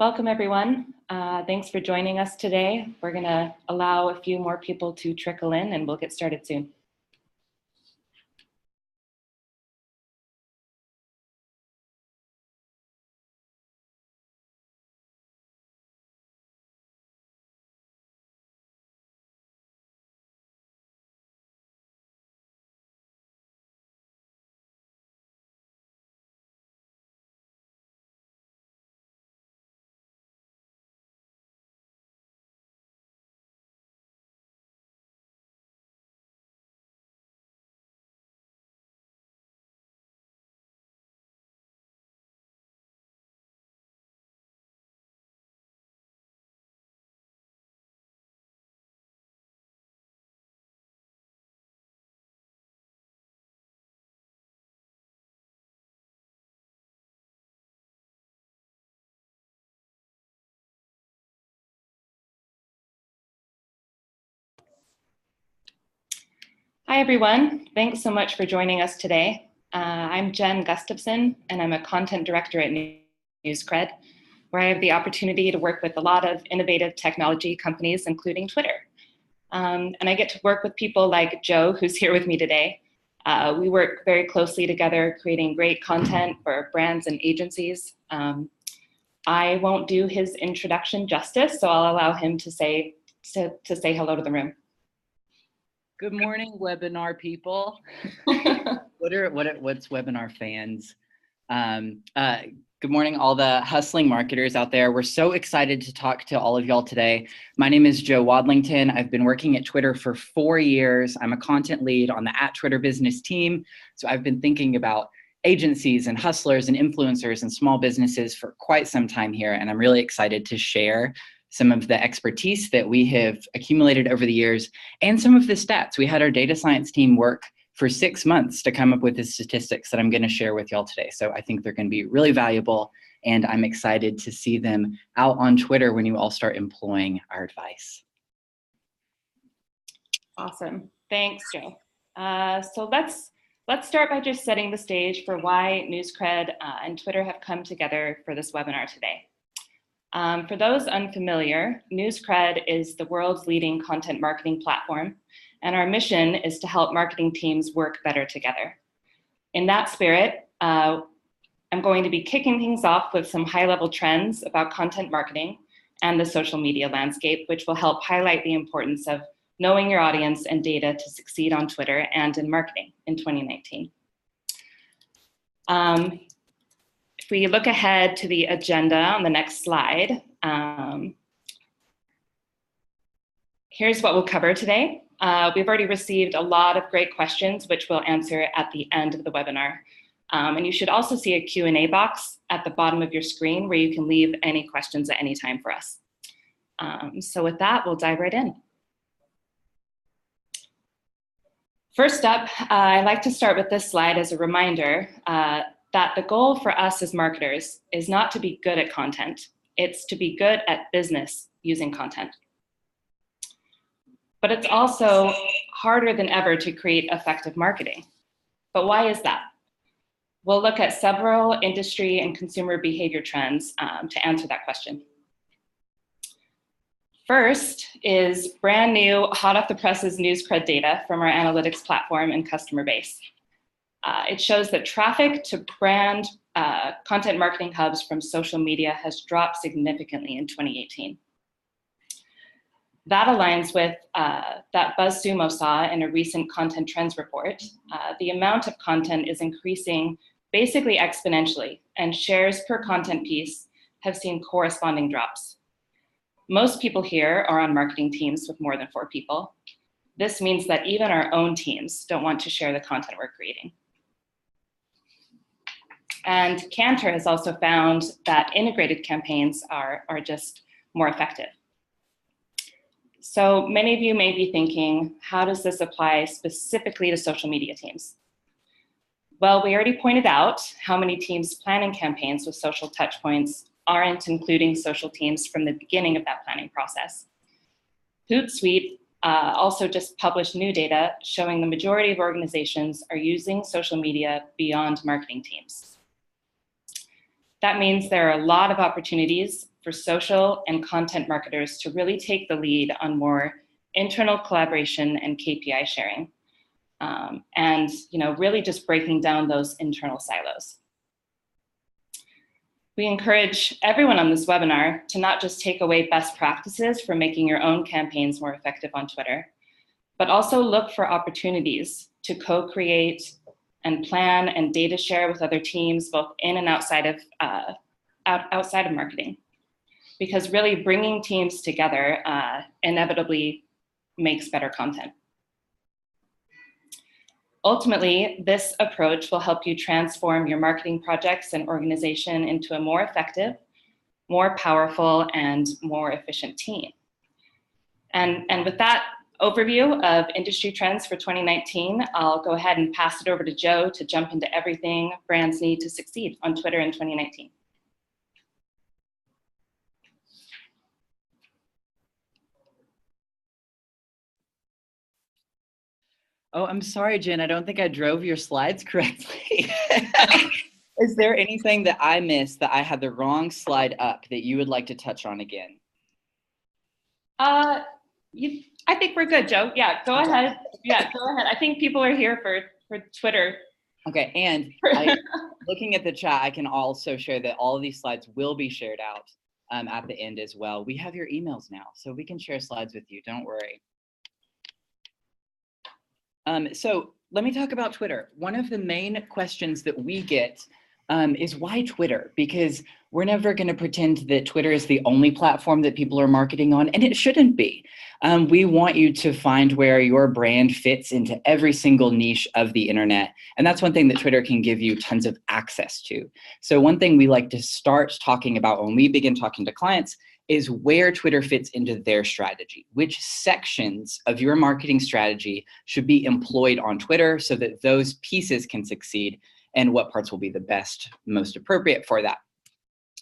Welcome, everyone. Thanks for joining us today. We're going to allow a few more people to trickle in, and we'll get started soon. Hi, everyone. Thanks so much for joining us today. I'm Jen Gustafson, and I'm a content director at NewsCred, where I have the opportunity to work with a lot of innovative technology companies, including Twitter. And I get to work with people like Joe, who's here with me today. We work very closely together, creating great content for brands and agencies. I won't do his introduction justice, so I'll allow him to say hello to the room. Good morning, webinar people. What's webinar fans? Good morning, all the hustling marketers out there. We're so excited to talk to all of y'all today. My name is Joe Wadlington. I've been working at Twitter for 4 years. I'm a content lead on the @TwitterBusiness team. So I've been thinking about agencies and hustlers and influencers and small businesses for quite some time here. And I'm really excited to share some of the expertise that we have accumulated over the years and some of the stats. We had our data science team work for 6 months to come up with the statistics that I'm going to share with y'all today. So I think they're going to be really valuable, and I'm excited to see them out on Twitter when you all start employing our advice. Awesome. Thanks, Joe. So let's start by just setting the stage for why NewsCred and Twitter have come together for this webinar today. For those unfamiliar, NewsCred is the world's leading content marketing platform, and our mission is to help marketing teams work better together. In that spirit, I'm going to be kicking things off with some high-level trends about content marketing and the social media landscape, which will help highlight the importance of knowing your audience and data to succeed on Twitter and in marketing in 2019. If we look ahead to the agenda on the next slide, here's what we'll cover today. We've already received a lot of great questions, which we'll answer at the end of the webinar. And you should also see a Q&A box at the bottom of your screen where you can leave any questions at any time for us. So with that, we'll dive right in. First up, I like to start with this slide as a reminder that the goal for us as marketers is not to be good at content, it's to be good at business using content. But it's also harder than ever to create effective marketing. But why is that? We'll look at several industry and consumer behavior trends to answer that question. First is brand new, hot off the presses NewsCred data from our analytics platform and customer base. It shows that traffic to brand content marketing hubs from social media has dropped significantly in 2018. That aligns with that BuzzSumo saw in a recent content trends report. The amount of content is increasing basically exponentially, and shares per content piece have seen corresponding drops. Most people here are on marketing teams with more than 4 people. This means that even our own teams don't want to share the content we're creating. And Cantor has also found that integrated campaigns are just more effective. So many of you may be thinking, how does this apply specifically to social media teams? Well, we already pointed out how many teams planning campaigns with social touchpoints aren't including social teams from the beginning of that planning process. Hootsuite also just published new data showing the majority of organizations are using social media beyond marketing teams. That means there are a lot of opportunities for social and content marketers to really take the lead on more internal collaboration and KPI sharing. And really just breaking down those internal silos. We encourage everyone on this webinar to not just take away best practices for making your own campaigns more effective on Twitter, but also look for opportunities to co-create and plan and data share with other teams, both in and outside of marketing. Because really bringing teams together inevitably makes better content. Ultimately, this approach will help you transform your marketing projects and organization into a more effective, more powerful, and more efficient team. And with that overview of industry trends for 2019, I'll go ahead and pass it over to Joe to jump into everything brands need to succeed on Twitter in 2019. Oh, I'm sorry, Jen. I don't think I drove your slides correctly. Is there anything that I missed, that I had the wrong slide up, that you would like to touch on again? I think we're good, Joe. Yeah, go ahead. Yeah, go ahead. I think people are here for Twitter. Okay, and looking at the chat, I can also share that all of these slides will be shared out at the end as well. We have your emails now, so we can share slides with you. Don't worry. So let me talk about Twitter. One of the main questions that we get is why Twitter? Because we're never going to pretend that Twitter is the only platform that people are marketing on, and it shouldn't be. We want you to find where your brand fits into every single niche of the internet. And that's one thing that Twitter can give you tons of access to. So one thing we like to start talking about when we begin talking to clients is where Twitter fits into their strategy. Which sections of your marketing strategy should be employed on Twitter so that those pieces can succeed, and what parts will be the best, most appropriate for that.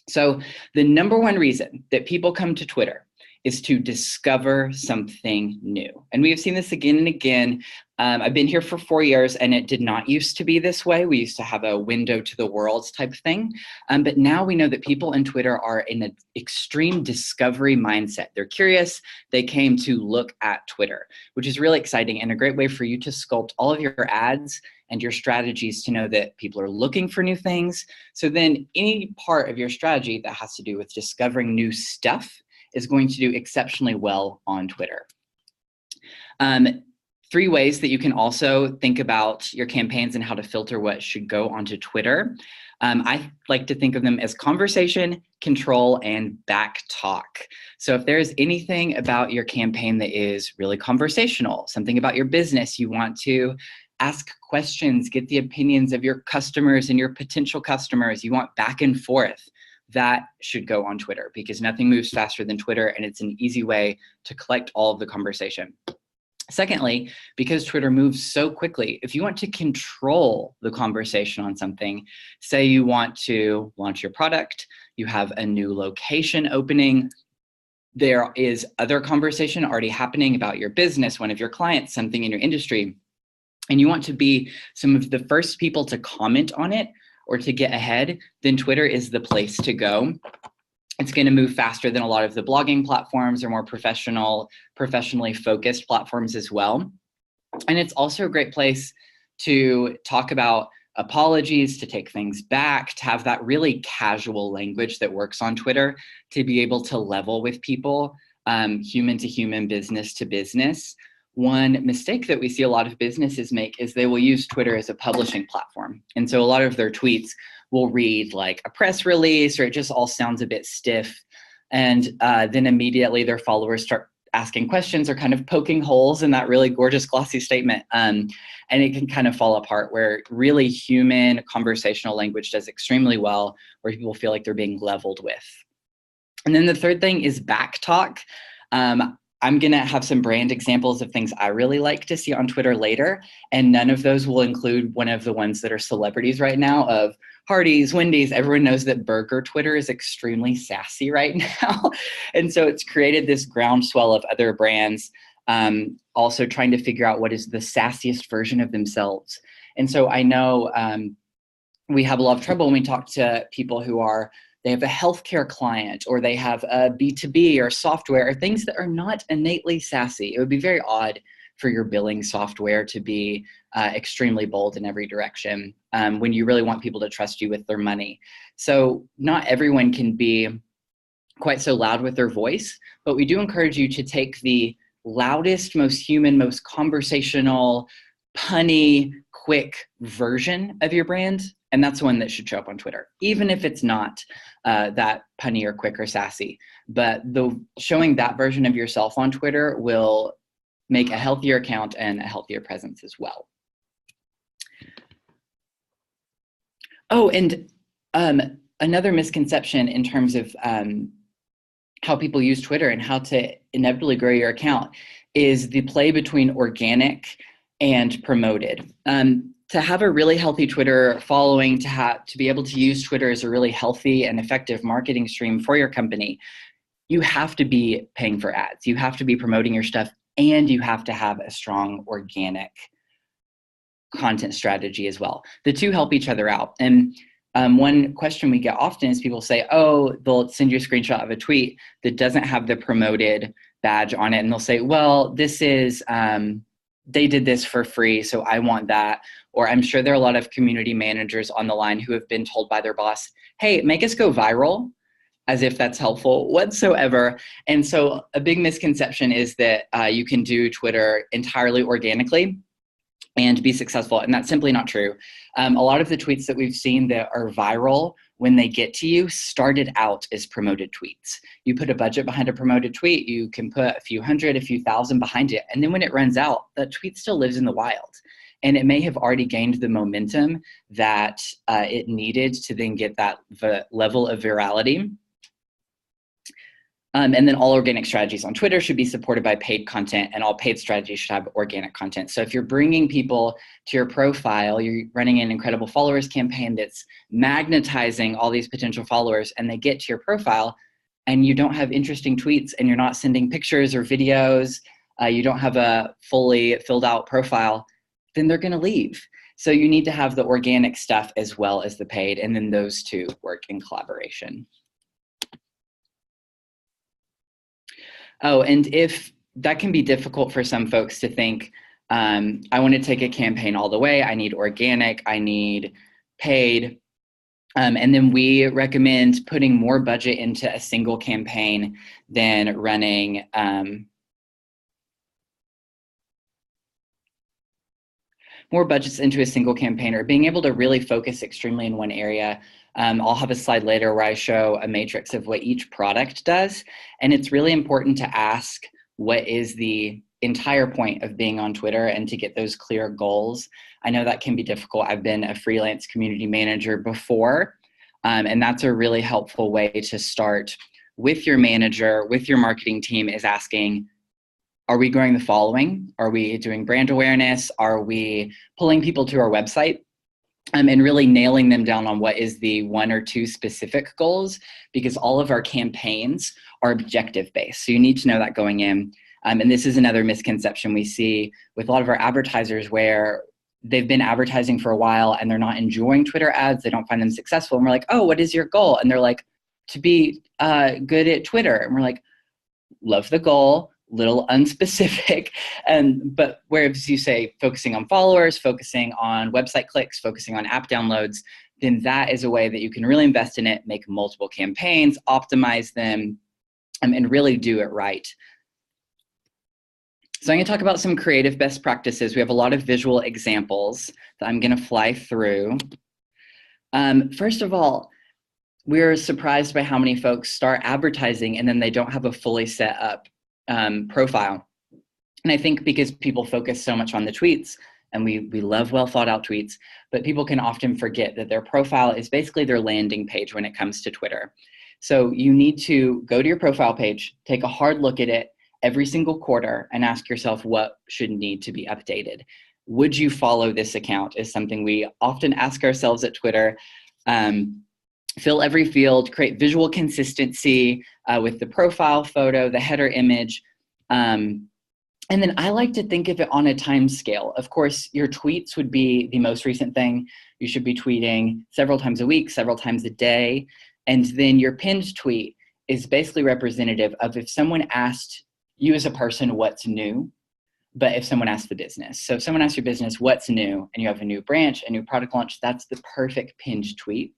So the number one reason that people come to Twitter is to discover something new. And we have seen this again and again. I've been here for 4 years, and it did not used to be this way. We used to have a window to the world type thing. But now we know that people on Twitter are in an extreme discovery mindset. They're curious. They came to look at Twitter, which is really exciting and a great way for you to sculpt all of your ads and your strategies to know that people are looking for new things. So then any part of your strategy that has to do with discovering new stuff is going to do exceptionally well on Twitter. 3 ways that you can also think about your campaigns and how to filter what should go onto Twitter. I like to think of them as conversation, control, and back talk. So if there's anything about your campaign that is really conversational, something about your business, you want to ask questions, get the opinions of your customers and your potential customers, you want back and forth, that should go on Twitter, because nothing moves faster than Twitter, and it's an easy way to collect all of the conversation. Secondly, because Twitter moves so quickly, if you want to control the conversation on something, say you want to launch your product, you have a new location opening, there is other conversation already happening about your business, one of your clients, something in your industry, and you want to be some of the first people to comment on it or to get ahead, then Twitter is the place to go. It's going to move faster than a lot of the blogging platforms or more professionally focused platforms as well. And it's also a great place to talk about apologies, to take things back, to have that really casual language that works on Twitter, to be able to level with people, human to human, business to business. One mistake that we see a lot of businesses make is they will use Twitter as a publishing platform. And so a lot of their tweets will read like a press release, or it just all sounds a bit stiff. And then immediately their followers start asking questions or kind of poking holes in that really gorgeous glossy statement. And it can kind of fall apart, where really human conversational language does extremely well, where people feel like they're being leveled with. And then the third thing is back talk. I'm going to have some brand examples of things I really like to see on Twitter later, and none of those will include one of the ones that are celebrities right now of Hardee's, Wendy's. Everyone knows that burger Twitter is extremely sassy right now. And so it's created this groundswell of other brands also trying to figure out what is the sassiest version of themselves. And so I know we have a lot of trouble when we talk to people who are they have a healthcare client, or they have a B2B or software, or things that are not innately sassy. It would be very odd for your billing software to be extremely bold in every direction when you really want people to trust you with their money. So not everyone can be quite so loud with their voice, but we do encourage you to take the loudest, most human, most conversational, punny, quick version of your brand, and that's the one that should show up on Twitter, even if it's not that punny or quick or sassy. But showing that version of yourself on Twitter will make a healthier account and a healthier presence as well. Oh, and another misconception in terms of how people use Twitter and how to inevitably grow your account is the play between organic and promoted. To have a really healthy Twitter following, to be able to use Twitter as a really healthy and effective marketing stream for your company, you have to be paying for ads. You have to be promoting your stuff, and you have to have a strong organic content strategy as well. The two help each other out. And one question we get often is people say, oh, they'll send you a screenshot of a tweet that doesn't have the promoted badge on it. And they'll say, well, this is, they did this for free, so I want that. Or I'm sure there are a lot of community managers on the line who have been told by their boss, hey, make us go viral, as if that's helpful whatsoever. And so a big misconception is that you can do Twitter entirely organically and be successful, and that's simply not true. A lot of the tweets that we've seen that are viral, when they get to you, started out as promoted tweets. You put a budget behind a promoted tweet, you can put a few hundred, a few thousand behind it, and then when it runs out, that tweet still lives in the wild. And it may have already gained the momentum that it needed to then get that level of virality. And then all organic strategies on Twitter should be supported by paid content, and all paid strategies should have organic content. So if you're bringing people to your profile, you're running an incredible followers campaign that's magnetizing all these potential followers, and they get to your profile and you don't have interesting tweets, and you're not sending pictures or videos, you don't have a fully filled out profile, then they're going to leave. So you need to have the organic stuff as well as the paid, and then those two work in collaboration. Oh, and if that can be difficult for some folks to think, I want to take a campaign all the way, I need organic, I need paid, and then we recommend putting more budget into a single campaign than running more budgets into a single campaign, or being able to really focus extremely in one area. I'll have a slide later where I show a matrix of what each product does. And it's really important to ask what is the entire point of being on Twitter and to get those clear goals. I know that can be difficult. I've been a freelance community manager before, and that's a really helpful way to start with your manager, with your marketing team, is asking, are we growing the following? Are we doing brand awareness? Are we pulling people to our website? And really nailing them down on what is the one or two specific goals, because all of our campaigns are objective based. So you need to know that going in. And this is another misconception we see with a lot of our advertisers, where they've been advertising for a while and they're not enjoying Twitter ads. They don't find them successful. And we're like, oh, what is your goal? And they're like, to be good at Twitter. And we're like, love the goal, little unspecific. But whereas you say focusing on followers, focusing on website clicks, focusing on app downloads, then that is a way that you can really invest in it, make multiple campaigns, optimize them, and really do it right. So I'm going to talk about some creative best practices. We have a lot of visual examples that I'm going to fly through. First of all, we're surprised by how many folks start advertising and then they don't have a fully set up profile. And I think because people focus so much on the tweets, and we love well thought out tweets, but people can often forget that their profile is basically their landing page when it comes to Twitter. So you need to go to your profile page, take a hard look at it every single quarter, and ask yourself what should need to be updated. Would you follow this account is something we often ask ourselves at Twitter. Fill every field, create visual consistency with the profile photo, the header image. And then I like to think of it on a time scale. Of course, your tweets would be the most recent thing. You should be tweeting several times a week, several times a day. And then your pinned tweet is basically representative of if someone asked you as a person what's new, but if someone asked the business. So if someone asks your business what's new and you have a new branch, a new product launch, that's the perfect pinned tweet.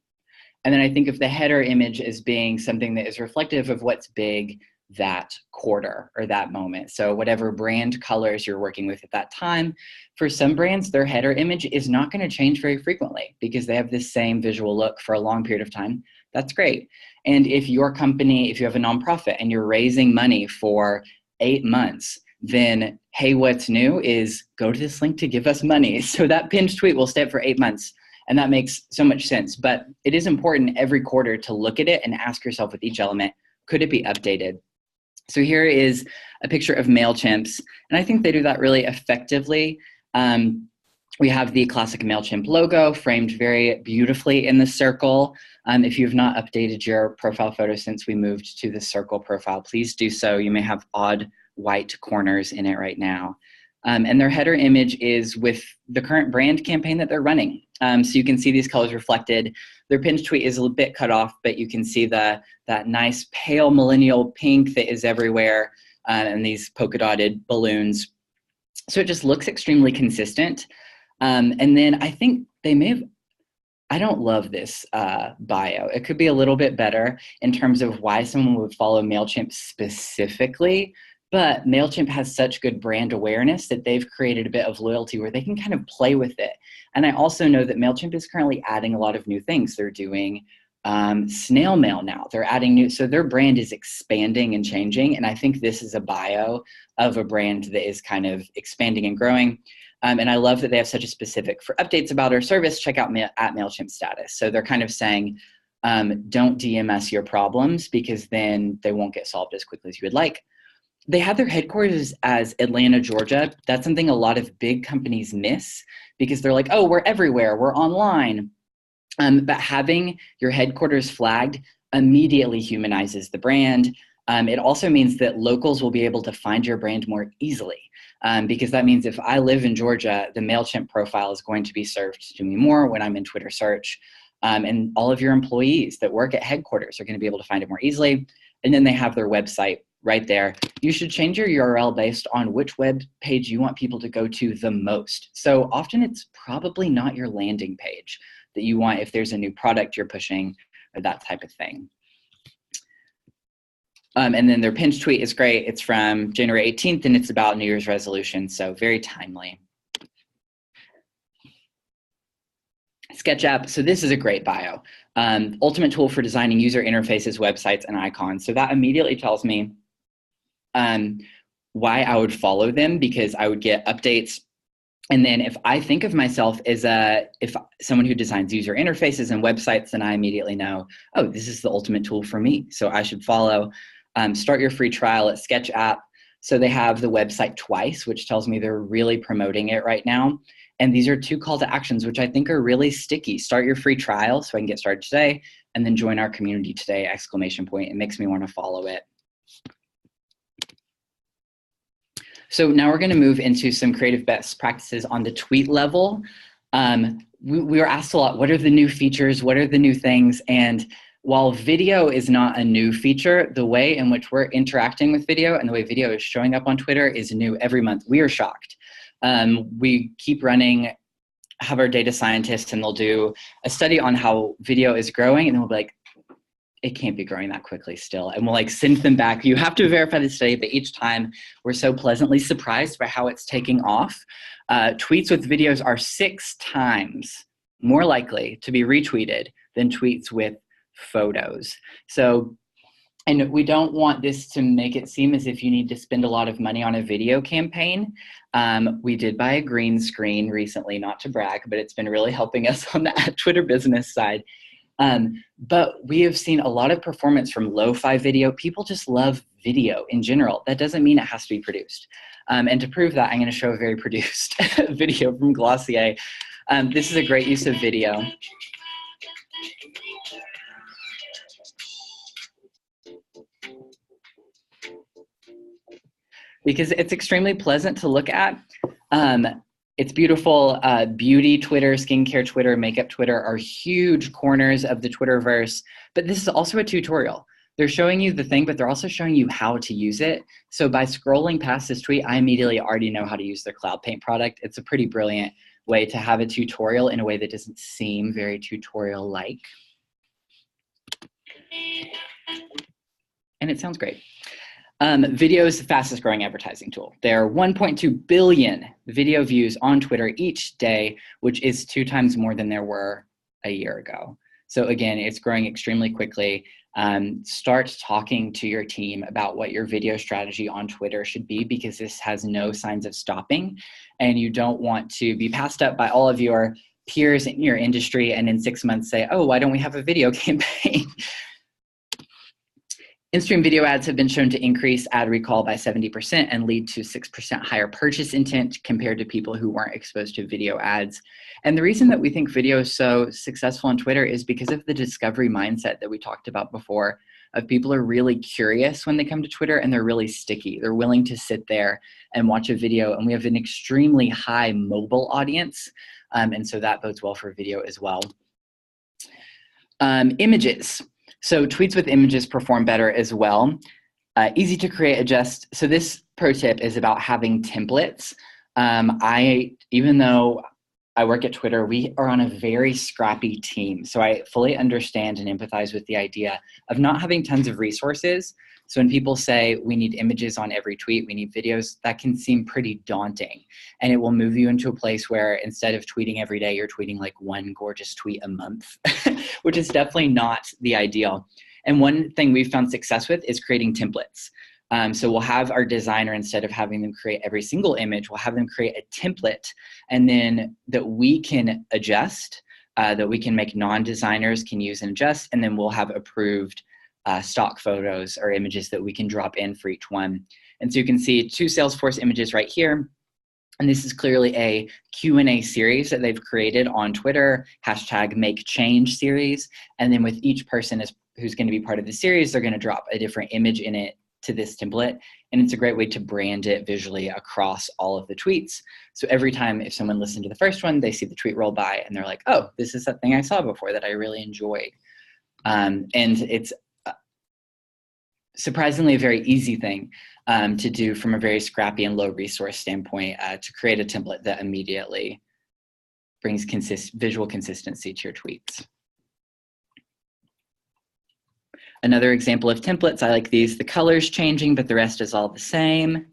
And then I think of the header image as being something that is reflective of what's big that quarter or that moment. So whatever brand colors you're working with at that time, for some brands, their header image is not going to change very frequently because they have this same visual look for a long period of time. That's great. And if your company, if you have a nonprofit and you're raising money for 8 months, then hey, what's new is go to this link to give us money. So that pinned tweet will stay up for 8 months. And that makes so much sense. But it is important every quarter to look at it and ask yourself with each element, could it be updated? So here is a picture of MailChimps, and I think they do that really effectively. We have the classic MailChimp logo framed very beautifully in the circle. If you've not updated your profile photo since we moved to the circle profile, please do so. You may have odd white corners in it right now. And their header image is with the current brand campaign that they're running. So you can see these colors reflected. Their pinned tweet is a little bit cut off, but you can see that nice pale millennial pink that is everywhere and these polka dotted balloons. So it just looks extremely consistent. And then I think they may have, I don't love this bio. It could be a little bit better in terms of why someone would follow MailChimp specifically. But MailChimp has such good brand awareness that they've created a bit of loyalty where they can kind of play with it. And I also know that MailChimp is currently adding a lot of new things. They're doing snail mail now. They're adding new, so their brand is expanding and changing. And I think this is a bio of a brand that is kind of expanding and growing. And I love that they have such a specific, for updates about our service, check out at MailChimp status. So they're kind of saying, don't DM us your problems because then they won't get solved as quickly as you would like. They have their headquarters as Atlanta, Georgia. That's something a lot of big companies miss because they're like, oh, we're everywhere, we're online. But having your headquarters flagged immediately humanizes the brand. It also means that locals will be able to find your brand more easily because that means if I live in Georgia, the MailChimp profile is going to be served to me more when I'm in Twitter search. And all of your employees that work at headquarters are going to be able to find it more easily. And then they have their website right there. You should change your URL based on which web page you want people to go to the most. So often it's probably not your landing page that you want if there's a new product you're pushing or that type of thing. And then their pinned tweet is great. It's from January 18th and it's about New Year's resolutions, so very timely. SketchUp, so this is a great bio. Ultimate tool for designing user interfaces, websites, and icons. So that immediately tells me why I would follow them because I would get updates. And then if I think of myself as if someone who designs user interfaces and websites, then I immediately know, oh, this is the ultimate tool for me. So I should follow. Start your free trial at SketchUp. So they have the website twice, which tells me they're really promoting it right now. And these are 2 call to actions, which I think are really sticky. Start your free trial so I can get started today, and then join our community today, ! It makes me want to follow it. So now we're going to move into some creative best practices on the tweet level. We were asked a lot, what are the new features? What are the new things? And while video is not a new feature, the way in which we're interacting with video and the way video is showing up on Twitter is new every month. We are shocked. We keep running, have our data scientists, and they'll do a study on how video is growing, and then we'll be like, it can't be growing that quickly still. And we'll like send them back. You have to verify the study, but each time we're so pleasantly surprised by how it's taking off. Tweets with videos are 6 times more likely to be retweeted than tweets with photos. So, and we don't want this to make it seem as if you need to spend a lot of money on a video campaign. We did buy a green screen recently, not to brag, but it's been really helping us on the Twitter business side. But we have seen a lot of performance from lo-fi video. People just love video in general. That doesn't mean it has to be produced. And to prove that, I'm going to show a very produced video from Glossier. This is a great use of video. Because it's extremely pleasant to look at. It's beautiful. Beauty Twitter, skincare Twitter, makeup Twitter are huge corners of the Twitterverse, but this is also a tutorial. They're showing you the thing, but they're also showing you how to use it. So by scrolling past this tweet, I immediately already know how to use their Cloud Paint product. It's a pretty brilliant way to have a tutorial in a way that doesn't seem very tutorial-like. And it sounds great. Video is the fastest growing advertising tool. There are 1.2 billion video views on Twitter each day, which is 2 times more than there were a year ago. So again, it's growing extremely quickly. Start talking to your team about what your video strategy on Twitter should be, because this has no signs of stopping, and you don't want to be passed up by all of your peers in your industry and in 6 months say, oh, why don't we have a video campaign? In-stream video ads have been shown to increase ad recall by 70% and lead to 6% higher purchase intent compared to people who weren't exposed to video ads. And the reason that we think video is so successful on Twitter is because of the discovery mindset that we talked about before, of people are really curious when they come to Twitter, and they're really sticky. They're willing to sit there and watch a video, and we have an extremely high mobile audience, and so that bodes well for video as well. Images. So tweets with images perform better as well. Easy to create, adjust. So this pro tip is about having templates. Even though I work at Twitter, we are on a very scrappy team. So I fully understand and empathize with the idea of not having tons of resources. So when people say we need images on every tweet, we need videos, that can seem pretty daunting. And it will move you into a place where instead of tweeting every day, you're tweeting like one gorgeous tweet a month, which is definitely not the ideal. And one thing we've found success with is creating templates. So we'll have our designer, instead of having them create every single image, we'll have them create a template, and then that we can adjust, that we can make non-designers can use and adjust, and then we'll have approved stock photos or images that we can drop in for each one. And so you can see 2 Salesforce images right here. And this is clearly a Q&A series that they've created on Twitter, #MakeChange series. And then with each person who's going to be part of the series, they're going to drop a different image in it to this template. And it's a great way to brand it visually across all of the tweets. So every time if someone listened to the first one, they see the tweet roll by and they're like, oh, this is something I saw before that I really enjoyed. And it's surprisingly a very easy thing to do from a very scrappy and low resource standpoint, to create a template that immediately brings visual consistency to your tweets. Another example of templates, I like these. The color's changing, but the rest is all the same.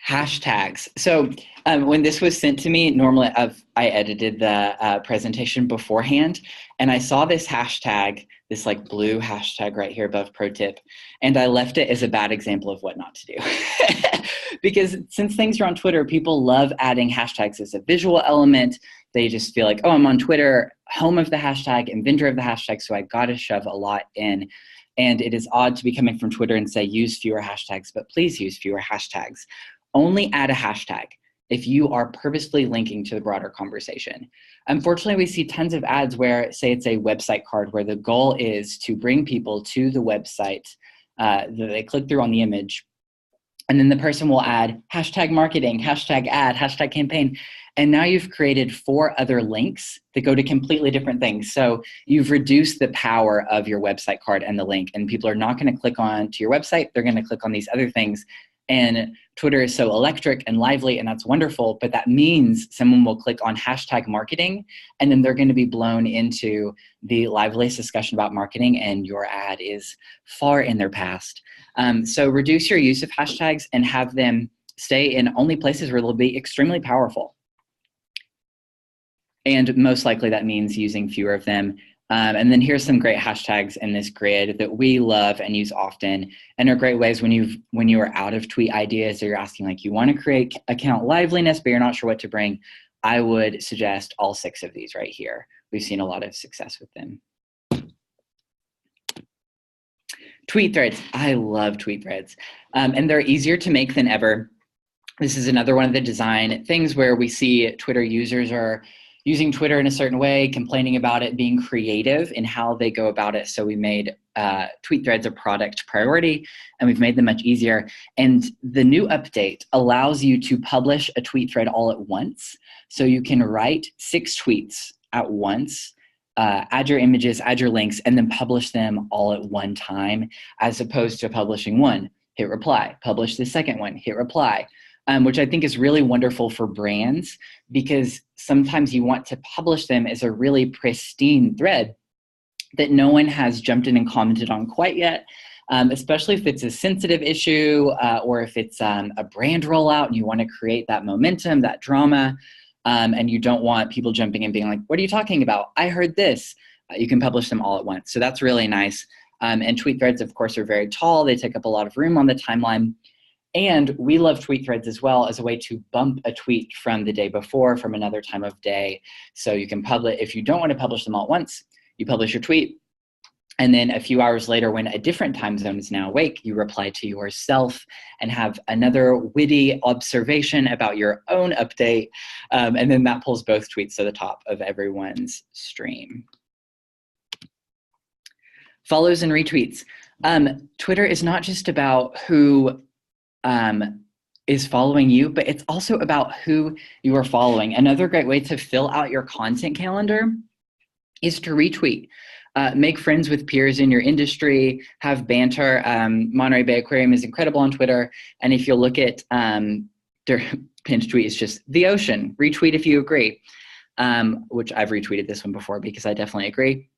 Hashtags. So when this was sent to me, normally I edited the presentation beforehand, and I saw this hashtag, this like blue hashtag right here above pro tip, and I left it as a bad example of what not to do. Because since things are on Twitter, people love adding hashtags as a visual element. They just feel like, oh, I'm on Twitter, home of the hashtag, inventor of the hashtag, so I gotta shove a lot in. And it is odd to be coming from Twitter and say use fewer hashtags, but please use fewer hashtags. Only add a hashtag if you are purposefully linking to the broader conversation. Unfortunately, we see tons of ads where, say it's a website card, where the goal is to bring people to the website, that they click through on the image, and then the person will add hashtag marketing, hashtag ad, hashtag campaign, and now you've created 4 other links that go to completely different things. So you've reduced the power of your website card and the link, and people are not going to click on to your website, they're going to click on these other things. And Twitter is so electric and lively, and that's wonderful, but that means someone will click on hashtag marketing, and then they're going to be blown into the liveliest discussion about marketing, and your ad is far in their past. So reduce your use of hashtags and have them stay in only places where they'll be extremely powerful. And most likely that means using fewer of them. And then here's some great hashtags in this grid that we love and use often, and are great ways when you are out of tweet ideas, or you're asking, like, you want to create account liveliness, but you're not sure what to bring. I would suggest all 6 of these right here. We've seen a lot of success with them. Tweet threads. I love tweet threads. And they're easier to make than ever. This is another one of the design things where we see Twitter users are using Twitter in a certain way, complaining about it, being creative in how they go about it. So we made tweet threads a product priority, and we've made them much easier. And the new update allows you to publish a tweet thread all at once. So you can write 6 tweets at once, add your images, add your links, and then publish them all at one time, as opposed to publishing one, hit reply, publish the second one, hit reply, which I think is really wonderful for brands, because sometimes you want to publish them as a really pristine thread that no one has jumped in and commented on quite yet, especially if it's a sensitive issue or if it's a brand rollout and you want to create that momentum, that drama, and you don't want people jumping in being like, what are you talking about? I heard this. You can publish them all at once. So that's really nice. And tweet threads, of course, are very tall. They take up a lot of room on the timeline. And we love tweet threads as well as a way to bump a tweet from the day before, from another time of day. So you can publish, if you don't want to publish them all at once, you publish your tweet. And then a few hours later, when a different time zone is now awake, you reply to yourself and have another witty observation about your own update. And then that pulls both tweets to the top of everyone's stream. Follows and retweets. Twitter is not just about who is following you, but it's also about who you are following. Another great way to fill out your content calendar is to retweet. Make friends with peers in your industry, have banter. Monterey Bay Aquarium is incredible on Twitter. And if you look at their pinned tweet, is just the ocean. Retweet if you agree, which I've retweeted this one before because I definitely agree.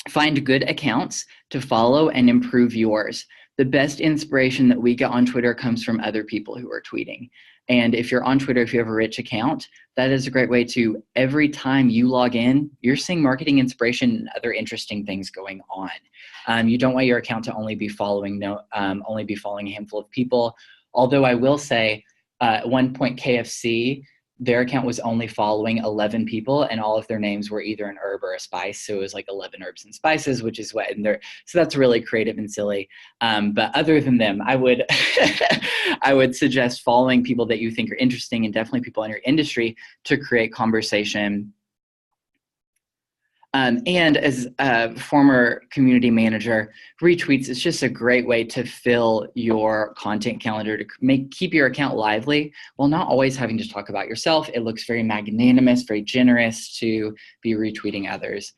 Find good accounts to follow and improve yours. The best inspiration that we get on Twitter comes from other people who are tweeting. And if you're on Twitter, if you have a rich account, that is a great way to, every time you log in, you're seeing marketing inspiration and other interesting things going on. You don't want your account to only be following a handful of people. Although I will say, at one point KFC, their account was only following 11 people, and all of their names were either an herb or a spice. So it was like 11 herbs and spices, which is what, so that's really creative and silly. But other than them, I would, I would suggest following people that you think are interesting, and definitely people in your industry, to create conversation. And as a former community manager, retweets is just a great way to fill your content calendar, to keep your account lively while not always having to talk about yourself. It looks very magnanimous, very generous to be retweeting others.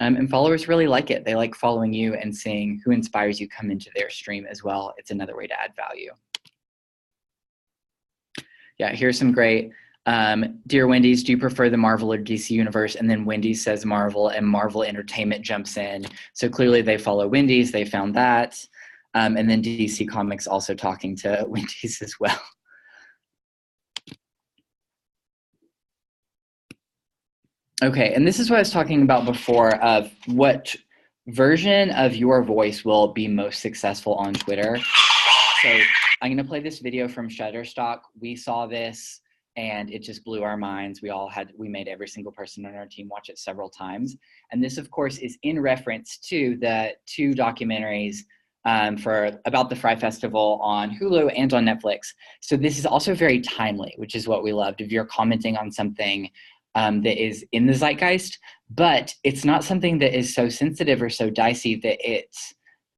And followers really like it. They like following you and seeing who inspires you come into their stream as well. It's another way to add value. Yeah, here's some great. Dear Wendy's, do you prefer the Marvel or DC universe? And then Wendy's says Marvel, and Marvel Entertainment jumps in. So clearly they follow Wendy's, they found that. And then DC Comics also talking to Wendy's as well. Okay, and this is what I was talking about before, of what version of your voice will be most successful on Twitter. So I'm gonna play this video from Shutterstock. We saw this, and it just blew our minds. We made every single person on our team watch it several times. And this, of course, is in reference to the 2 documentaries about the Fry Festival on Hulu and on Netflix. So this is also very timely, which is what we loved. If you're commenting on something that is in the zeitgeist, but it's not something that is so sensitive or so dicey that it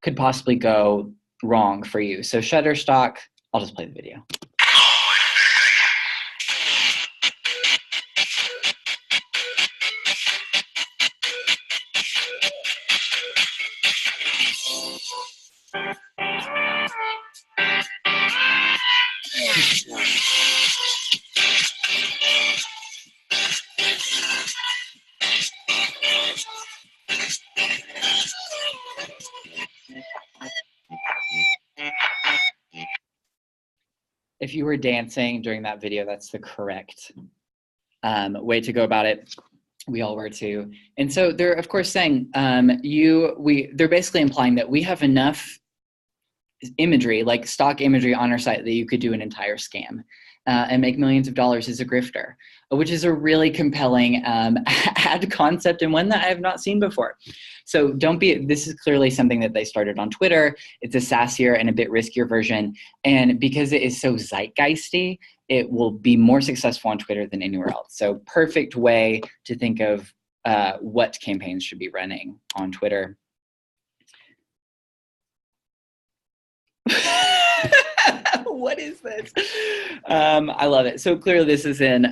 could possibly go wrong for you. So Shutterstock, I'll just play the video. If you were dancing during that video, that's the correct way to go about it. We all were too. And so they're, of course, saying, they're basically implying that we have enough imagery, like stock imagery on our site, that you could do an entire scam and make millions of dollars as a grifter, which is a really compelling ad concept, and one that I have not seen before. So this is clearly something that they started on Twitter. It's a sassier and a bit riskier version. And because it is so zeitgeisty, it will be more successful on Twitter than anywhere else. So perfect way to think of what campaigns should be running on Twitter. what is this? I love it. So clearly this is in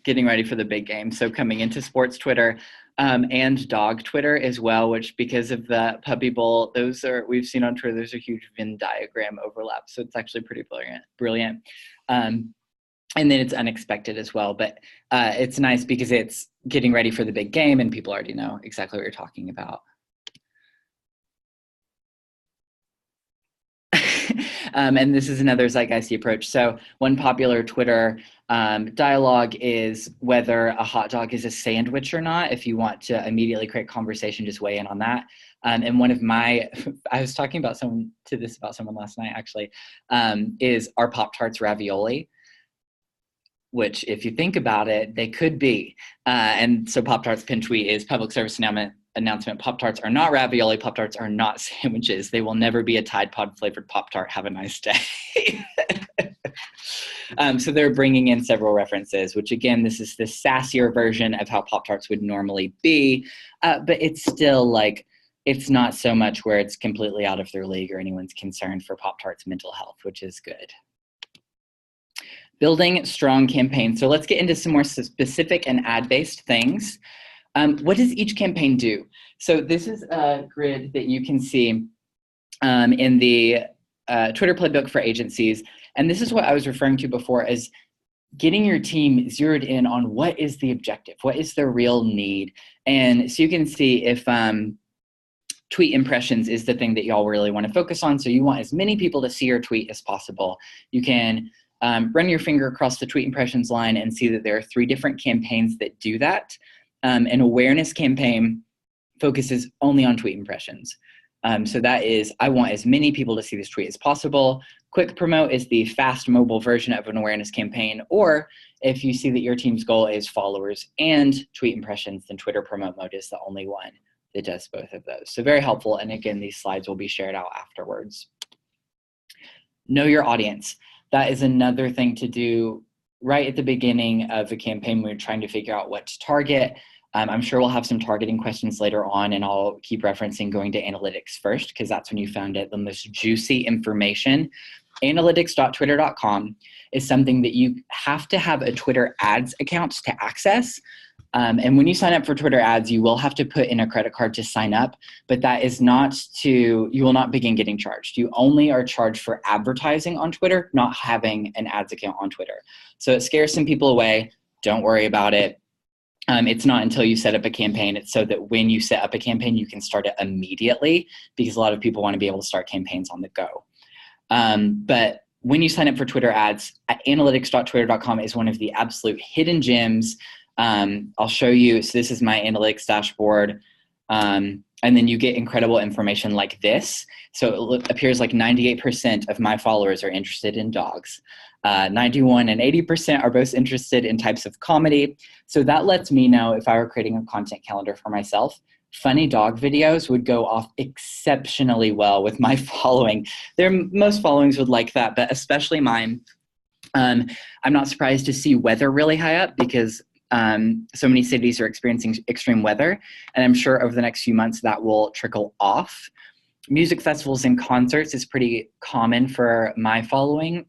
getting ready for the big game. So coming into sports Twitter and dog Twitter as well, which because of the Puppy Bowl, those are, we've seen on Twitter, there's a huge Venn diagram overlap. So it's actually pretty brilliant. And then it's unexpected as well, but it's nice because it's getting ready for the big game and people already know exactly what you're talking about. And this is another zeitgeisty approach. So one popular Twitter dialogue is whether a hot dog is a sandwich or not. If you want to immediately create conversation, just weigh in on that. And one of my, I was talking about someone last night actually, is are PopTarts ravioli? Which if you think about it, they could be. And so PopTarts pin tweet is public service announcement. Pop-Tarts are not ravioli. Pop-Tarts are not sandwiches. They will never be a Tide Pod flavored Pop-Tart. Have a nice day. So they're bringing in several references, which again, this is the sassier version of how Pop-Tarts would normally be. But it's still like, it's not so much where it's completely out of their league or anyone's concerned for Pop-Tarts' mental health, which is good. Building strong campaigns. So let's get into some more specific and ad-based things. What does each campaign do? So this is a grid that you can see in the Twitter playbook for agencies. And this is what I was referring to before as getting your team zeroed in on what is the objective, what is the real need. And so you can see if tweet impressions is the thing that y'all really want to focus on. So you want as many people to see your tweet as possible. You can run your finger across the tweet impressions line and see that there are 3 different campaigns that do that. An awareness campaign focuses only on tweet impressions. So that is, I want as many people to see this tweet as possible. Quick promote is the fast mobile version of an awareness campaign. Or if you see that your team's goal is followers and tweet impressions, then Twitter promote mode is the only one that does both of those. So very helpful. And again, these slides will be shared out afterwards. Know your audience. That is another thing to do right at the beginning of a campaign when you're trying to figure out what to target. I'm sure we'll have some targeting questions later on, and I'll keep referencing going to analytics first because that's when you found it the most juicy information. Analytics.twitter.com is something that you have to have a Twitter ads account to access. And when you sign up for Twitter ads, you will have to put in a credit card to sign up, but that is not to, you will not begin getting charged. You only are charged for advertising on Twitter, not having an ads account on Twitter. So it scares some people away. Don't worry about it. It's not until you set up a campaign. It's so that when you set up a campaign, you can start it immediately because a lot of people want to be able to start campaigns on the go. But when you sign up for Twitter ads, analytics.twitter.com is one of the absolute hidden gems. I'll show you. So this is my analytics dashboard. And then you get incredible information like this. So it appears like 98% of my followers are interested in dogs. 91 and 80% are both interested in types of comedy. So that lets me know if I were creating a content calendar for myself, funny dog videos would go off exceptionally well with my following. Most followings would like that, but especially mine. I'm not surprised to see weather really high up because so many cities are experiencing extreme weather, and I'm sure over the next few months that will trickle off. Music festivals and concerts is pretty common for my following.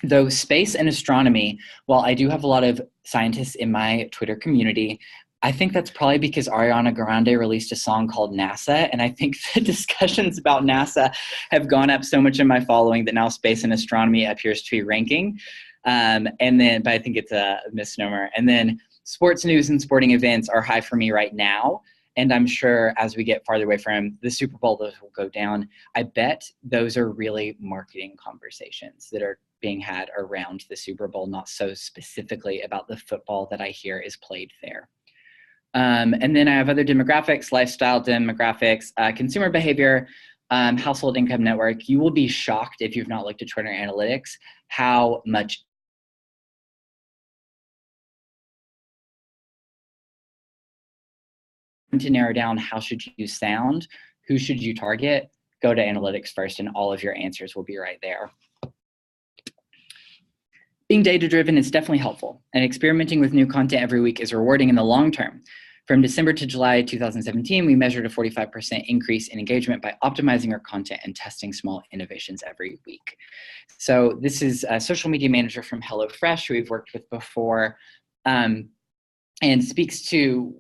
Though space and astronomy, while I do have a lot of scientists in my Twitter community, I think that's probably because Ariana Grande released a song called NASA, and I think the discussions about NASA have gone up so much in my following that now space and astronomy appears to be ranking. But I think it's a misnomer. And then sports news and sporting events are high for me right now. And I'm sure as we get farther away from the Super Bowl, those will go down. I bet those are really marketing conversations that are being had around the Super Bowl, not so specifically about the football that I hear is played there. And then I have other demographics, lifestyle demographics, consumer behavior, household income network. You will be shocked if you've not looked at Twitter analytics, how much to narrow down how should you sound, who should you target, go to analytics first and all of your answers will be right there. Being data-driven is definitely helpful, and experimenting with new content every week is rewarding in the long term. From December to July 2017, we measured a 45% increase in engagement by optimizing our content and testing small innovations every week. So this is a social media manager from HelloFresh who we've worked with before, and speaks to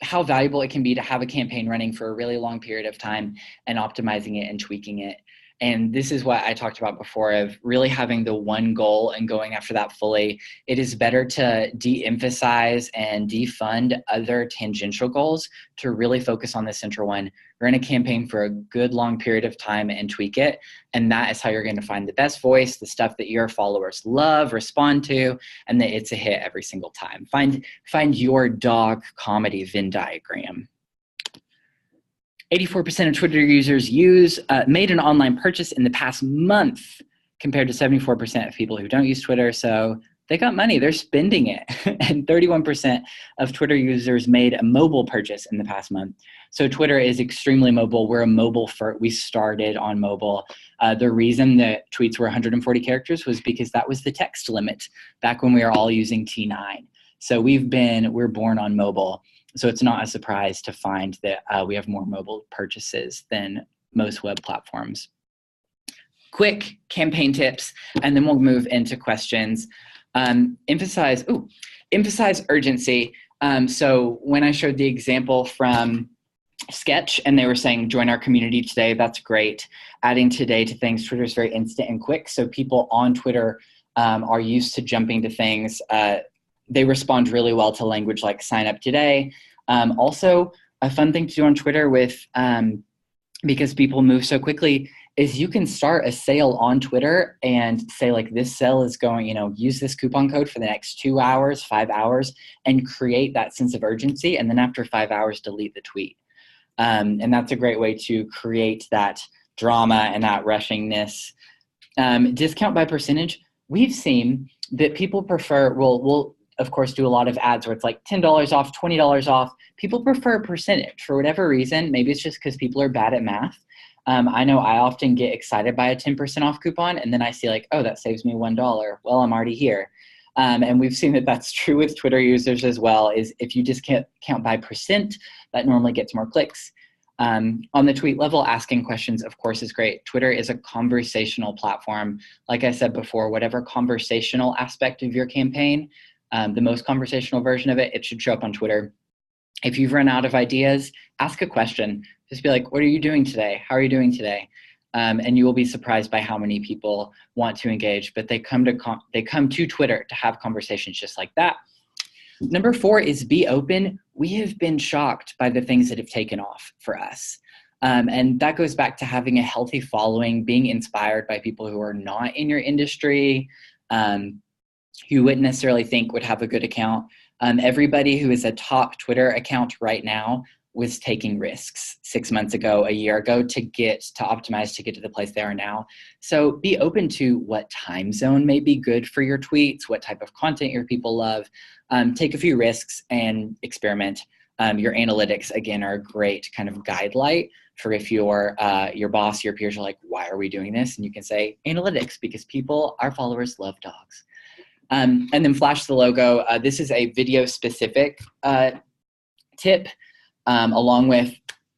how valuable it can be to have a campaign running for a really long period of time and optimizing it and tweaking it. And this is what I talked about before of really having the one goal and going after that fully. It is better to de-emphasize and defund other tangential goals to really focus on the central one. Run a campaign for a good long period of time and tweak it. And that is how you're going to find the best voice, the stuff that your followers love, respond to, and that it's a hit every single time. Find your dog comedy Venn diagram. 84% of Twitter users made an online purchase in the past month compared to 74% of people who don't use Twitter. So they got money, they're spending it. And 31% of Twitter users made a mobile purchase in the past month. So Twitter is extremely mobile. We're a mobile we started on mobile. The reason that tweets were 140 characters was because that was the text limit back when we were all using T9. So we're born on mobile. So it's not a surprise to find that we have more mobile purchases than most web platforms. Quick campaign tips, and then we'll move into questions. Emphasize urgency. So when I showed the example from Sketch and they were saying, join our community today, that's great. Adding today to things, Twitter is very instant and quick. So people on Twitter are used to jumping to things. They respond really well to language like sign up today. Also, a fun thing to do on Twitter because people move so quickly is you can start a sale on Twitter and say like this sale is going, use this coupon code for the next 2 hours, 5 hours, and create that sense of urgency. And then after 5 hours, delete the tweet. And that's a great way to create that drama and that rushingness. Discount by percentage. We've seen that people prefer, we'll of course do a lot of ads where it's like $10 off, $20 off. People prefer a percentage for whatever reason. Maybe it's just because people are bad at math. I know I often get excited by a 10% off coupon and then I see like, oh, that saves me $1. Well, I'm already here. And we've seen that that's true with Twitter users as well, is if you just count by percent, that normally gets more clicks. On the tweet level, asking questions, of course, is great. Twitter is a conversational platform. Like I said before, whatever conversational aspect of your campaign, the most conversational version of it, it should show up on Twitter. If you've run out of ideas, ask a question. Just be like, what are you doing today? How are you doing today? And you will be surprised by how many people want to engage, but they come to Twitter to have conversations just like that. Number 4 is be open. We have been shocked by the things that have taken off for us. And that goes back to having a healthy following, being inspired by people who are not in your industry, who wouldn't necessarily think would have a good account. Everybody who is a top Twitter account right now was taking risks 6 months ago, a year ago to optimize to get to the place they are now. So be open to what time zone may be good for your tweets, what type of content your people love. Take a few risks and experiment. Your analytics, again, are a great kind of guide light for if your boss, your peers are like, why are we doing this? And you can say analytics, because our followers love dogs. And then flash the logo. This is a video specific tip. Along with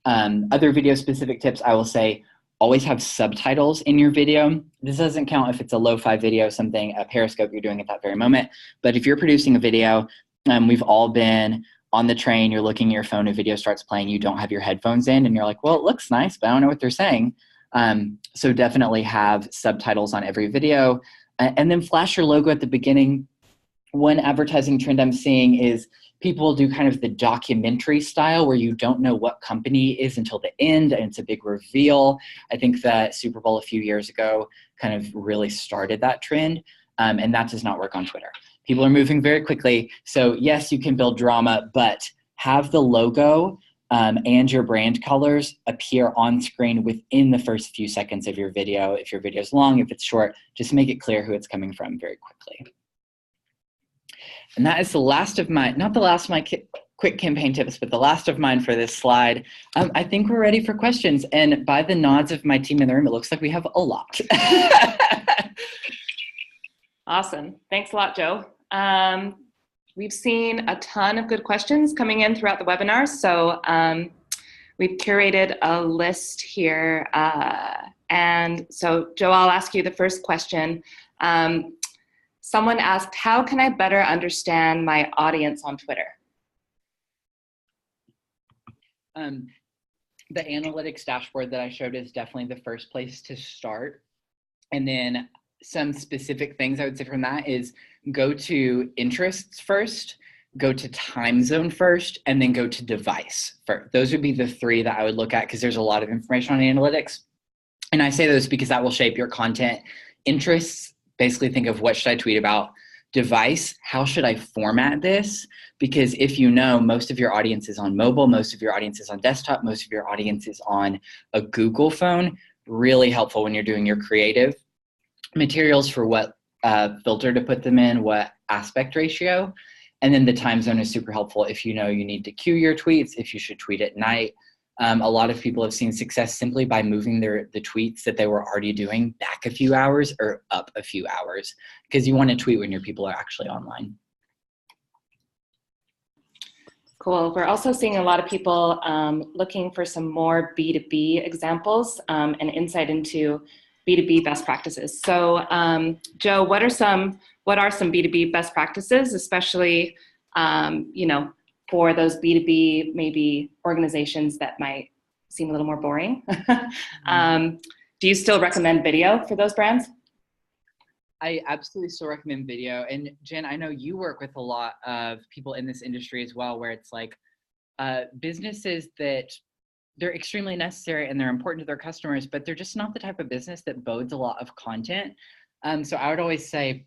other video specific tips, I will say always have subtitles in your video. This doesn't count if it's a lo-fi video, a Periscope you're doing at that very moment. But if you're producing a video, we've all been on the train, you're looking at your phone, a video starts playing, you don't have your headphones in, and you're like, well, it looks nice, but I don't know what they're saying. So definitely have subtitles on every video. And then flash your logo at the beginning. One advertising trend I'm seeing is people do kind of the documentary style where you don't know what company is until the end and it's a big reveal. I think that Super Bowl a few years ago kind of really started that trend, and that does not work on Twitter. People are moving very quickly. So yes, you can build drama, but have the logo and your brand colors appear on screen within the first few seconds of your video. If your video is long, if it's short, just make it clear who it's coming from very quickly. And that is the last of my, not the last of my quick campaign tips, but the last of mine for this slide. I think we're ready for questions. And by the nods of my team in the room, it looks like we have a lot. Awesome. Thanks a lot, Joe. We've seen a ton of good questions coming in throughout the webinar. So we've curated a list here. And so Joe, I'll ask you the first question. Someone asked, how can I better understand my audience on Twitter? The analytics dashboard that I showed is definitely the first place to start. And then some specific things I would say from that is go to interests first, go to time zone first, and then go to device first. Those would be the three that I would look at because there's a lot of information on analytics. And I say those because that will shape your content. Interests, basically think of what should I tweet about. Device, how should I format this? Because if you know, most of your audience is on mobile, most of your audience is on desktop, most of your audience is on a Google phone. Really helpful when you're doing your creative materials for what filter to put them in, what aspect ratio. And then the time zone is super helpful if you know you need to queue your tweets, if you should tweet at night. A lot of people have seen success simply by moving the tweets that they were already doing back a few hours or up a few hours, because you want to tweet when your people are actually online. Cool. We're also seeing a lot of people looking for some more B2B examples and insight into B2B best practices. So Joe, what are some B2B best practices, especially for those B2B maybe organizations that might seem a little more boring? Do you still recommend video for those brands? I absolutely still recommend video. And Jen, I know you work with a lot of people in this industry as well, where it's like businesses that they're extremely necessary and they're important to their customers, but they're just not the type of business that bodes a lot of content. So I would always say,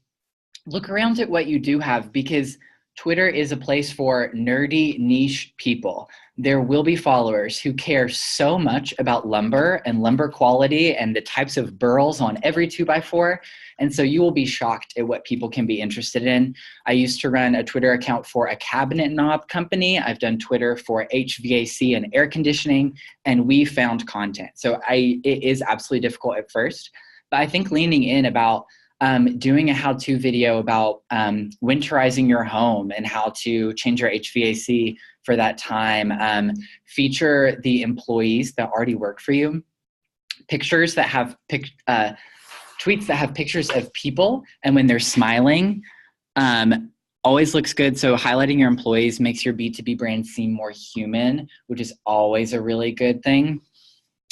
look around at what you do have, because Twitter is a place for nerdy niche people. There will be followers who care so much about lumber and lumber quality and the types of burls on every 2x4. And so you will be shocked at what people can be interested in. I used to run a Twitter account for a cabinet knob company. I've done Twitter for HVAC and air conditioning, and we found content. So it is absolutely difficult at first, but I think leaning in about doing a how-to video about winterizing your home and how to change your HVAC for that time. Feature the employees that already work for you. Pictures that have tweets that have pictures of people and when they're smiling always looks good. So highlighting your employees makes your B2B brand seem more human, which is always a really good thing.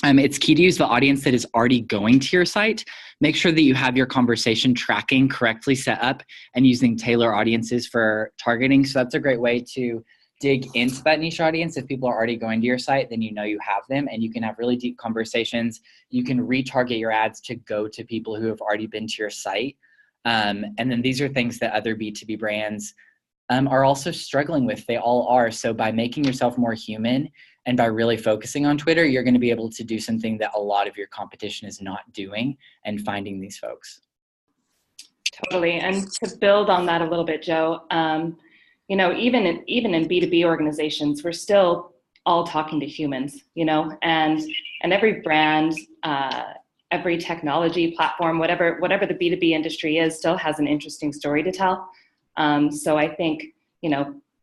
It's key to use the audience that is already going to your site. Make sure that you have your conversation tracking correctly set up and using tailor audiences for targeting. So that's a great way to dig into that niche audience. If people are already going to your site, then you know you have them and you can have really deep conversations. You can retarget your ads to go to people who have already been to your site. And then these are things that other B2B brands are also struggling with. They all are. So by making yourself more human and by really focusing on Twitter, you're going to be able to do something that a lot of your competition is not doing and finding these folks. Totally. And to build on that a little bit, Joe, even in B2B organizations, we're still all talking to humans, and every brand, every technology platform, whatever the B2B industry is, still has an interesting story to tell. So I think,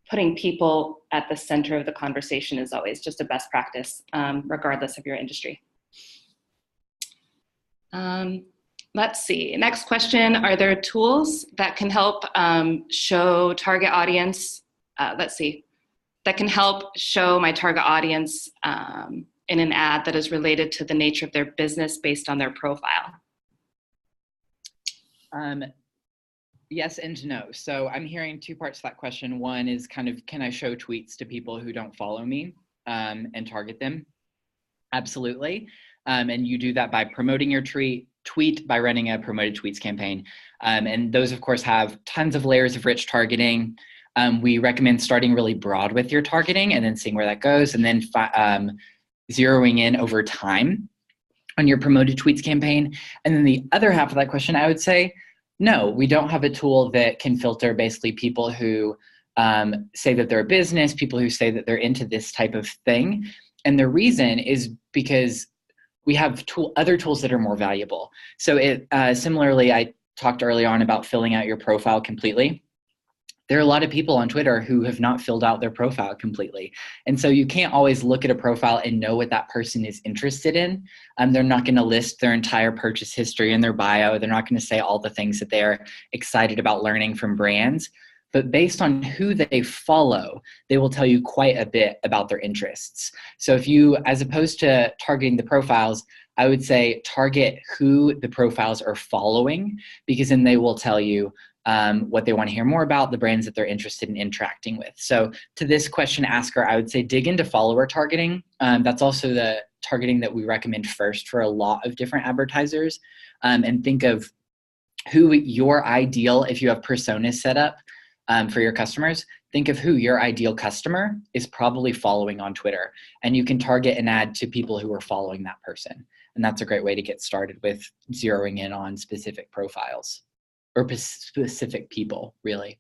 putting people at the center of the conversation is always just a best practice, regardless of your industry. Let's see, next question. Are there tools that can help show target audience, that can help show my target audience in an ad that is related to the nature of their business based on their profile? Yes and no. So I'm hearing two parts to that question. One is kind of, can I show tweets to people who don't follow me and target them? Absolutely. And you do that by promoting your tweet by running a promoted tweets campaign. And those, of course, have tons of layers of rich targeting. We recommend starting really broad with your targeting and then seeing where that goes, and then zeroing in over time on your promoted tweets campaign. And then the other half of that question, I would say, no, we don't have a tool that can filter basically people who say that they're a business, people who say that they're into this type of thing. And the reason is because we have other tools that are more valuable. So similarly, I talked early on about filling out your profile completely. there are a lot of people on Twitter who have not filled out their profile completely. And so you can't always look at a profile and know what that person is interested in. They're not going to list their entire purchase history in their bio. They're not going to say all the things that they're excited about learning from brands. But based on who they follow, they will tell you quite a bit about their interests. So if you, as opposed to targeting the profiles, I would say target who the profiles are following, because then they will tell you what they want to hear more about, the brands that they're interested in interacting with. So to this question asker, I would say dig into follower targeting. That's also the targeting that we recommend first for a lot of different advertisers. And think of who your ideal, if you have personas set up for your customers, think of who your ideal customer is probably following on Twitter. And you can target an ad to people who are following that person. And that's a great way to get started with zeroing in on specific profiles. Or specific people, really.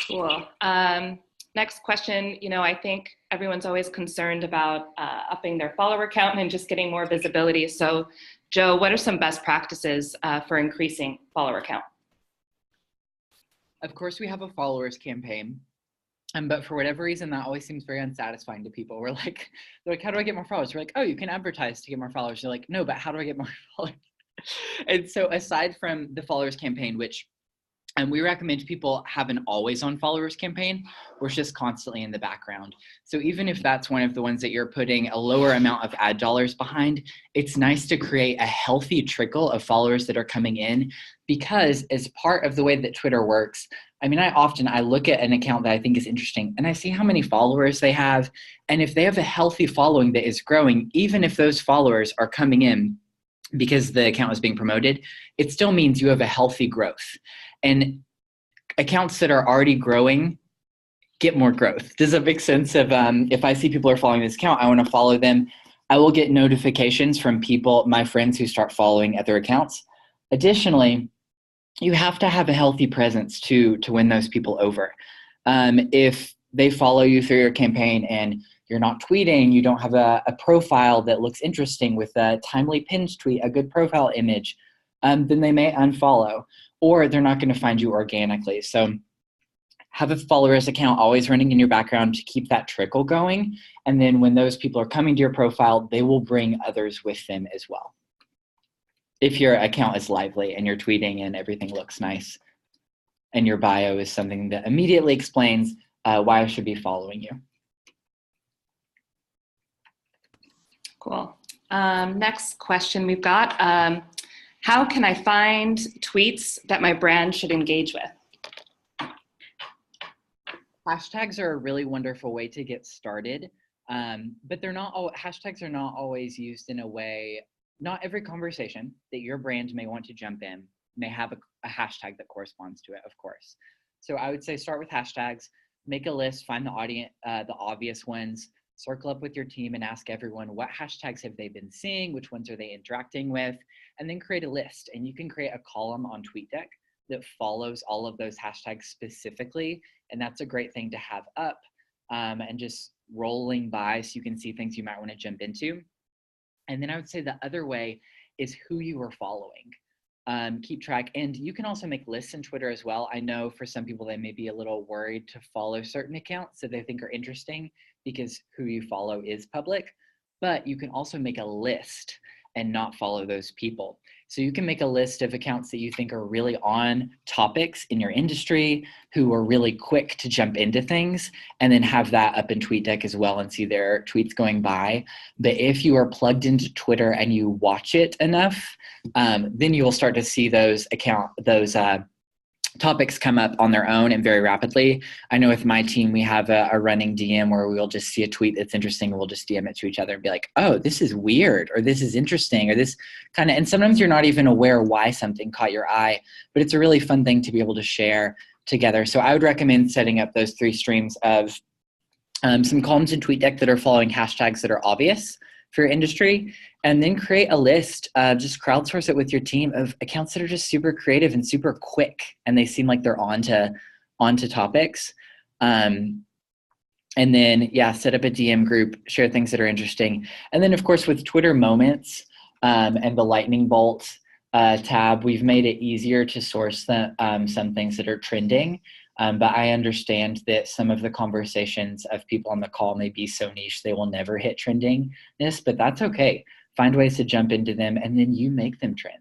Cool. Next question, I think everyone's always concerned about upping their follower count and just getting more visibility. So Joe, what are some best practices for increasing follower count? Of course, we have a followers campaign. But for whatever reason, that always seems very unsatisfying to people. They're like, how do I get more followers? We're like, oh, you can advertise to get more followers. They're like, no, but how do I get more followers? And so aside from the followers campaign, which we recommend people have an always on followers campaign, where it's just constantly in the background. So even if that's one of the ones that you're putting a lower amount of ad dollars behind, it's nice to create a healthy trickle of followers that are coming in, because as part of the way that Twitter works, I look at an account that I think is interesting and I see how many followers they have. And if they have a healthy following that is growing, even if those followers are coming in because the account is being promoted, it still means you have a healthy growth. And accounts that are already growing get more growth. Does that make sense? If I see people are following this account, I want to follow them. I will get notifications from people, my friends who start following other accounts. Additionally, you have to have a healthy presence to win those people over. If they follow you through your campaign and you're not tweeting, you don't have a profile that looks interesting with a timely pinned tweet, a good profile image, then they may unfollow, or they're not going to find you organically. So have a followers account always running in your background to keep that trickle going. And then when those people are coming to your profile, they will bring others with them as well. If your account is lively and you're tweeting and everything looks nice and your bio is something that immediately explains why I should be following you. Cool. Next question we've got. How can I find tweets that my brand should engage with? Hashtags are a really wonderful way to get started, but hashtags are not always used in a way. Not every conversation that your brand may want to jump in may have a hashtag that corresponds to it, of course. So I would say start with hashtags, make a list, find the obvious ones, circle up with your team and ask everyone what hashtags have they been seeing, which ones are they interacting with, and then create a list. And you can create a column on TweetDeck that follows all of those hashtags specifically. And that's a great thing to have up and just rolling by so you can see things you might want to jump into. And then I would say the other way is who you are following. Keep track. And you can also make lists in Twitter as well. I know for some people, they may be a little worried to follow certain accounts that they think are interesting because who you follow is public, but you can also make a list and not follow those people. So you can make a list of accounts that you think are really on topics in your industry, who are really quick to jump into things, and then have that up in TweetDeck as well and see their tweets going by. But if you are plugged into Twitter and you watch it enough, then you will start to see those topics come up on their own and very rapidly. I know with my team, we have a running DM where we'll just see a tweet that's interesting and we'll just DM it to each other and be like, oh, this is weird, or this is interesting, or this kind of, and sometimes you're not even aware why something caught your eye, but it's a really fun thing to be able to share together. So I would recommend setting up those 3 streams of some columns in TweetDeck that are following hashtags that are obvious for your industry, and then create a list, just crowdsource it with your team of accounts that are just super creative and super quick, and they seem like they're onto topics. And then, set up a DM group, share things that are interesting. And then, of course, with Twitter Moments and the lightning bolt, tab, we've made it easier to source some things that are trending. But I understand that some of the conversations of people on the call may be so niche they will never hit trendingness, but that's okay. Find ways to jump into them and then you make them trend.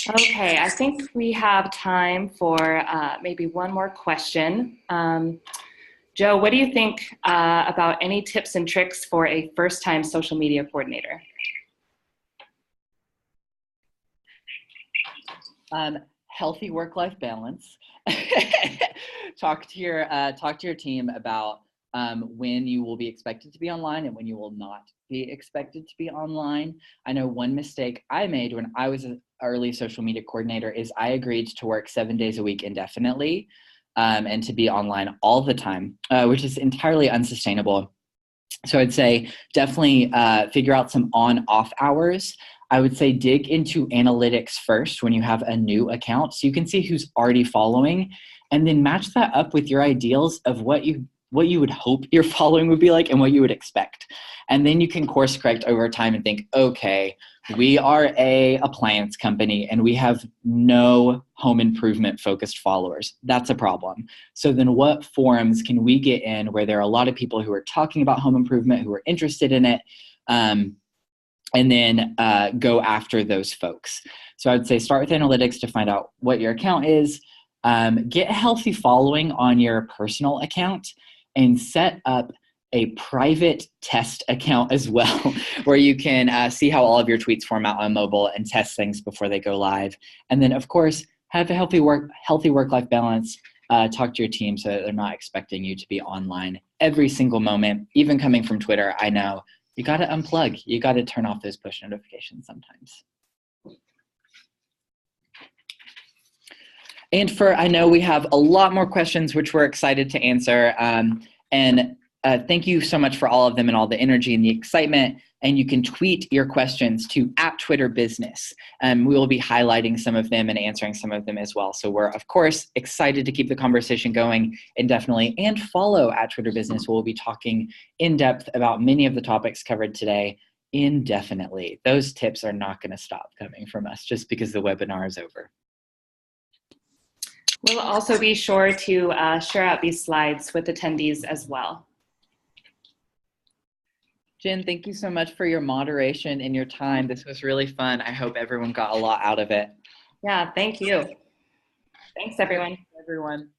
Okay, I think we have time for maybe one more question. Joe, what do you think about any tips and tricks for a first-time social media coordinator? Healthy work-life balance. Talk to your team about when you will be expected to be online and when you will not be expected to be online. I know one mistake I made when I was an early social media coordinator is I agreed to work 7 days a week indefinitely and to be online all the time, which is entirely unsustainable. So I'd say definitely figure out some on-off hours. I would say dig into analytics first when you have a new account so you can see who's already following, and then match that up with your ideals of what you would hope your following would be like and what you would expect. And then you can course correct over time and think, okay, we are a appliance company and we have no home improvement focused followers. That's a problem. So then what forums can we get in where there are a lot of people who are talking about home improvement, who are interested in it, and then go after those folks. So I'd say start with analytics to find out what your account is, get a healthy following on your personal account, and set up a private test account as well, where you can see how all of your tweets form out on mobile and test things before they go live. And then, of course, have a healthy work-life balance. Talk to your team so that they're not expecting you to be online every single moment. Even coming from Twitter, I know you got to unplug. You got to turn off those push notifications sometimes. And I know we have a lot more questions, which we're excited to answer. Thank you so much for all of them and all the energy and the excitement. And you can tweet your questions to @TwitterBusiness. We will be highlighting some of them and answering some of them as well. So we're, of course, excited to keep the conversation going indefinitely. And follow @TwitterBusiness. We'll be talking in depth about many of the topics covered today indefinitely. Those tips are not going to stop coming from us just because the webinar is over. We'll also be sure to share out these slides with attendees as well. Jen, thank you so much for your moderation and your time. This was really fun. I hope everyone got a lot out of it. Yeah, thank you. Thanks, everyone. Everyone.